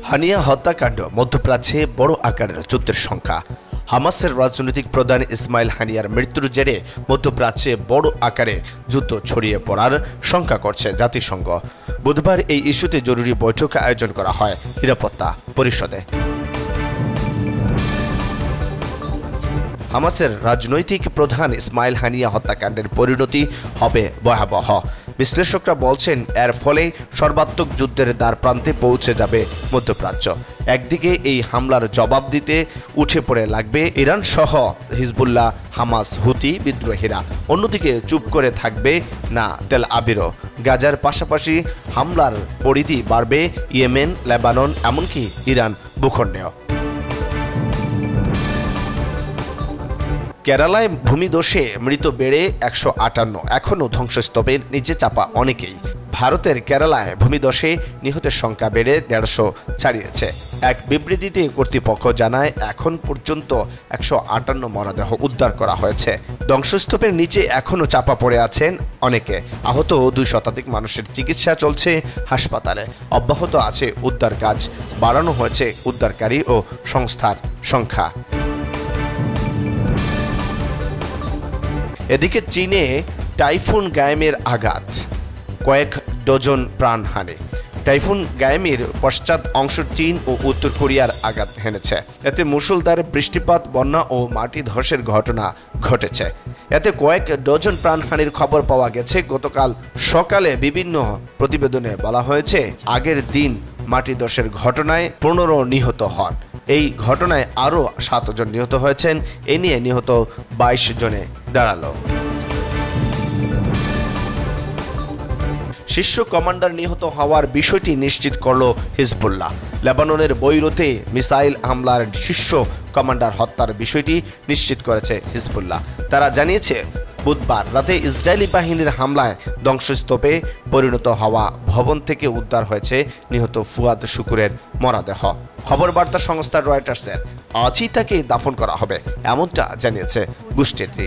হানিয়া হত্যাকাণ্ড মধ্যপ্রাচ্যে বড় আকারের যুদ্ধের সংখ্যা। হামাসের রাজনৈতিক প্রধান ইসমাইল হানিয়ার মৃত্যুর জেরে মধ্যপ্রাচ্যে বড় আকারে যুদ্ধ ছড়িয়ে পড়ার শঙ্কা করছে জাতিসংঘ। বুধবার এই ইস্যুতে জরুরি বৈঠক আয়োজন করা হয় নিরাপত্তা পরিষদে। হামাসের রাজনৈতিক প্রধান ইসমাইল হানিয়া হত্যাকাণ্ডের পরিণতি হবে ভয়াবহ। বিশ্লেষকরা বলছেন এর ফলে সর্বাত্মক যুদ্ধের দ্বার প্রান্তে পৌঁছে যাবে মধ্যপ্রাচ্য। একদিকে এই হামলার জবাব দিতে উঠে পড়ে লাগবে ইরান সহ হিজবুল্লাহ, হামাস, হুতি বিদ্রোহীরা। অন্যদিকে চুপ করে থাকবে না তেল আবিরও। গাজার পাশাপাশি হামলার পরিধি বাড়বে ইয়েমেন, লেবানন, এমনকি ইরান ভূখণ্ডেও। কেরালায় ভূমিধসে মৃত বেড়ে 158, এখনও ধ্বংসস্তূপের নিচে চাপা অনেকেই। ভারতের কেরালায় ভূমিধসে নিহতের সংখ্যা বেড়ে 150 ছাড়িয়েছে। এক বিবৃতিতে কর্তৃপক্ষ জানায় এখন পর্যন্ত 158 মরদেহ উদ্ধার করা হয়েছে। ধ্বংসস্তূপের নিচে এখনও চাপা পড়ে আছেন অনেকে। আহত 2 শতাধিক মানুষের চিকিৎসা চলছে হাসপাতালে। অব্যাহত আছে উদ্ধার কাজ। বাড়ানো হয়েছে উদ্ধারকারী ও সংস্থার সংখ্যা। এদিকে চীনে টাইফুন গায়েমের আঘাত, কয়েক ডজন প্রাণহানি। টাইফুন গায়েমের পশ্চাৎ অংশ চীন ও উত্তর কোরিয়ার আঘাত হেনেছে। এতে মুষলধারে বৃষ্টিপাত, বন্যা ও মাটি ধসের ঘটনা ঘটেছে। এতে কয়েক ডজন প্রাণহানির খবর পাওয়া গেছে। গতকাল সকালে বিভিন্ন প্রতিবেদনে বলা হয়েছে আগের দিন মাটি ধসের ঘটনায় 15 নিহত হন। এই ঘটনায় আরও 7 জন নিহত হয়েছেন। এ নিয়ে নিহত 22 জনে দাঁড়ালো। শীর্ষ কমান্ডার নিহত হওয়ার বিষয়টি নিশ্চিত করল হিজবুল্লাহ। লেবাননের বৈরুতে মিসাইল হামলার শীর্ষ কমান্ডার হত্যার বিষয়টি নিশ্চিত করেছে হিজবুল্লাহ। তারা জানিয়েছে বুধবার রাতে ইসরায়েলি বাহিনীর হামলায় ধ্বংসস্তূপে পরিণত হওয়া ভবন থেকে উদ্ধার হয়েছে নিহত ফুয়াদ শুকুরের মরদেহ। খবর বার্তা সংস্থা রয়টার্সের আজই তাকে দাফন করা হবে, এমনটা জানিয়েছে গোষ্ঠীটি।